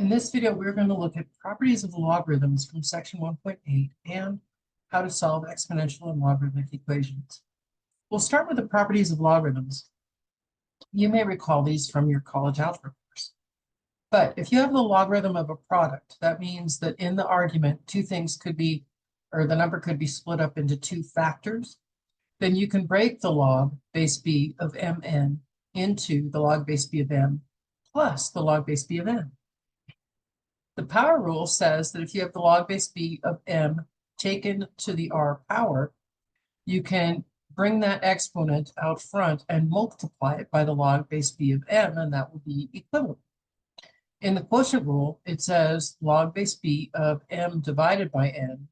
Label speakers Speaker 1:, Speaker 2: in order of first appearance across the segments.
Speaker 1: In this video, we're going to look at properties of logarithms from section 1.8 and how to solve exponential and logarithmic equations. We'll start with the properties of logarithms. You may recall these from your college algebra course. But if you have the logarithm of a product, that means that in the argument, two things could be, or the number could be split up into two factors. Then you can break the log base b of mn into the log base b of m plus the log base b of n. The power rule says that if you have the log base b of m taken to the r power, you can bring that exponent out front and multiply it by the log base b of m, and that will be equivalent. In the quotient rule, it says log base b of m divided by n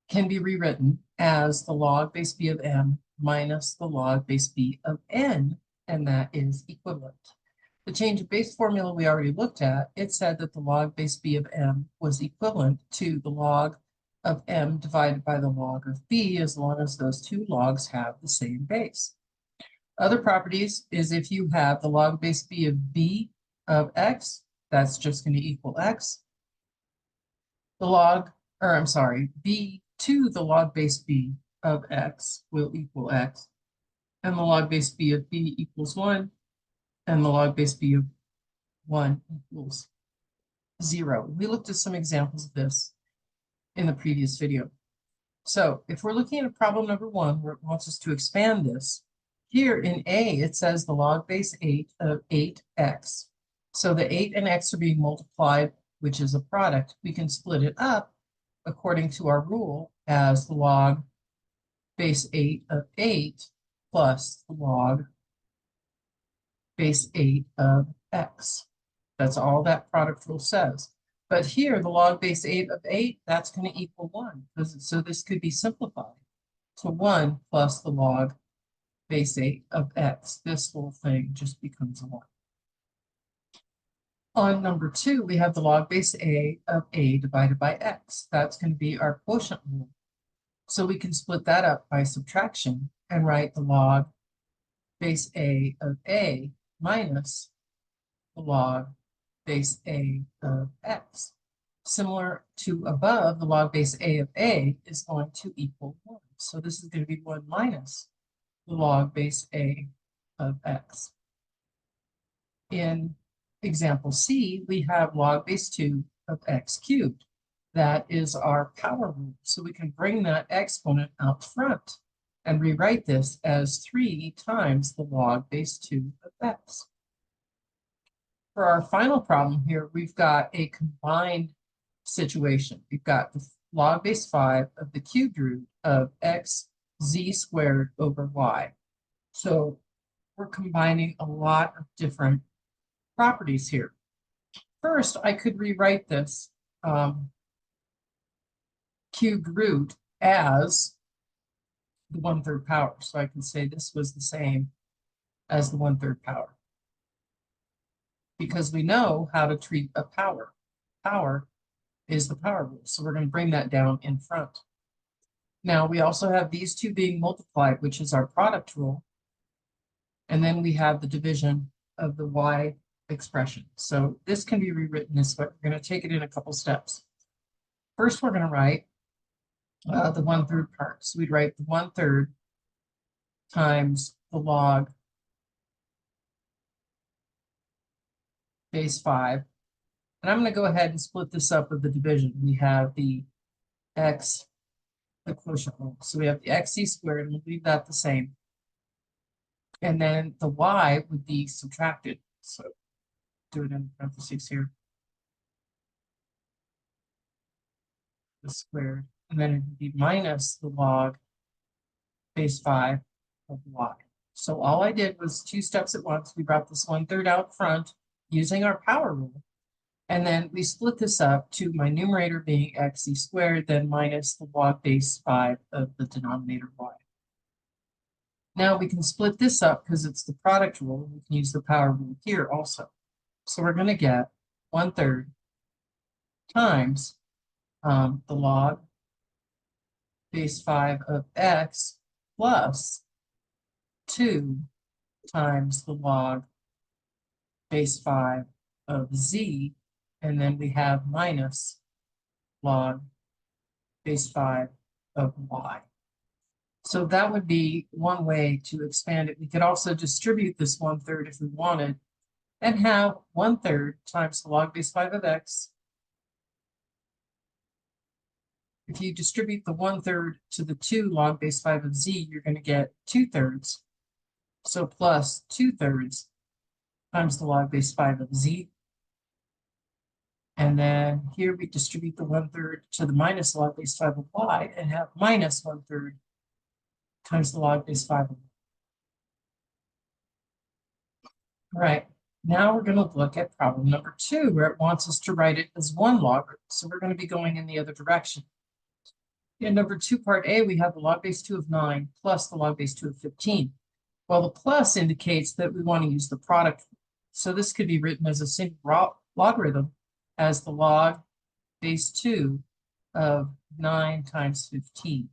Speaker 1: can be rewritten as the log base b of m minus the log base b of n, and that is equivalent. The change of base formula we already looked at, it said that the log base b of m was equivalent to the log of m divided by the log of b, as long as those two logs have the same base. Other properties is if you have the log base b of b of x, that's just going to equal x. B to the log base b of x will equal x. And the log base b of b equals 1. And the log base b of 1 equals 0. We looked at some examples of this in the previous video. So if we're looking at problem number 1, where it wants us to expand this, here in A, it says the log base 8 of 8x. So the 8 and x are being multiplied, which is a product. We can split it up according to our rule as the log base 8 of 8 plus the log base 8 of x. That's all that product rule says. But here, the log base 8 of 8, that's going to equal 1. So this could be simplified to 1 plus the log base 8 of x. This whole thing just becomes a 1. On number 2, we have the log base a of a divided by x. That's going to be our quotient rule. So we can split that up by subtraction and write the log base a of a minus the log base a of x. Similar to above, the log base a of a is going to equal 1. So this is going to be 1 minus the log base a of x. In example C, we have log base 2 of x cubed. That is our power rule. So we can bring that exponent out front and rewrite this as 3 times the log base 2 of x. For our final problem here, we've got a combined situation. We've got the log base 5 of the cubed root of x z squared over y. So we're combining a lot of different properties here. First, I could rewrite this cubed root as the 1/3 power. So I can say this was the same as the 1/3 power, because we know how to treat a power. Power is the power rule. So we're going to bring that down in front. Now we also have these two being multiplied, which is our product rule. And then we have the division of the y expression. So this can be rewritten this way. We're going to take it in a couple steps. First, we're going to write the 1/3 part. So we'd write the 1/3 times the log base 5. And I'm going to go ahead and split this up with the division. We have the x, the quotient rule. So we have the xc squared, and we'll leave that the same. And then the y would be subtracted. So do it in parentheses here. The squared. And then it would be minus the log base 5 of y. So all I did was 2 steps at once. We brought this 1/3 out front using our power rule. And then we split this up to my numerator being xc squared, then minus the log base 5 of the denominator y. Now we can split this up because it's the product rule. We can use the power rule here also. So we're going to get 1/3 times the log base 5 of x plus 2 times the log base 5 of z, and then we have minus log base 5 of y. So that would be one way to expand it. We could also distribute this 1/3 if we wanted, and have 1/3 times the log base 5 of x. If you distribute the 1/3 to the 2 log base 5 of z, you're going to get 2/3. So plus 2/3 times the log base 5 of z. And then here we distribute the 1/3 to the minus log base 5 of y and have minus 1/3 times the log base 5 of y. All right, now we're going to look at problem number 2, where it wants us to write it as one logarithm. So we're going to be going in the other direction. In number 2, part A, we have the log base 2 of 9 plus the log base 2 of 15. Well, the plus indicates that we want to use the product. So this could be written as a single logarithm as the log base 2 of 9 times 15,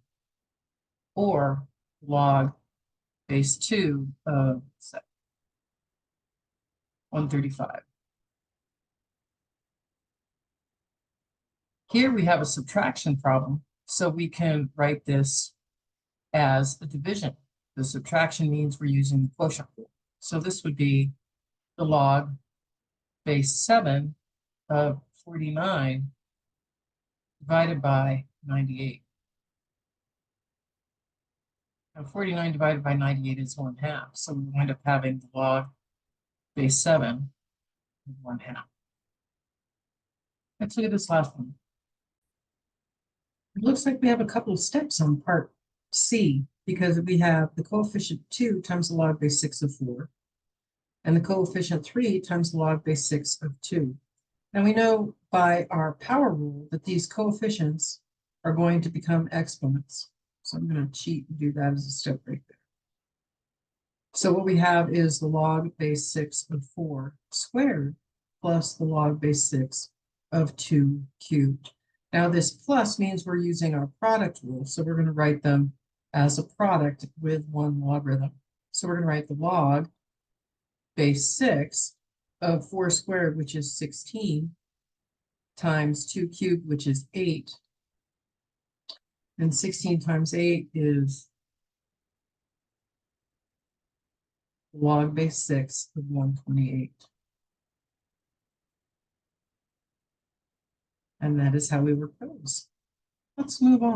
Speaker 1: or log base 2 of 135. Here we have a subtraction problem, so we can write this as a division. The subtraction means we're using the quotient rule. So this would be the log base 7 of 49 divided by 98. Now 49 divided by 98 is 1/2. So we wind up having the log base 7 of 1/2. Let's look at this last one. It looks like we have a couple of steps on part C, because we have the coefficient 2 times the log base 6 of 4, and the coefficient 3 times the log base 6 of 2. And we know by our power rule that these coefficients are going to become exponents. So I'm going to cheat and do that as a step right there. So what we have is the log base 6 of 4 squared plus the log base 6 of 2 cubed. Now this plus means we're using our product rule, so we're going to write them as a product with one logarithm. So we're going to write the log base 6 of 4 squared, which is 16, times 2 cubed, which is 8. And 16 times 8 is log base 6 of 128. And that is how we repose. Let's move on.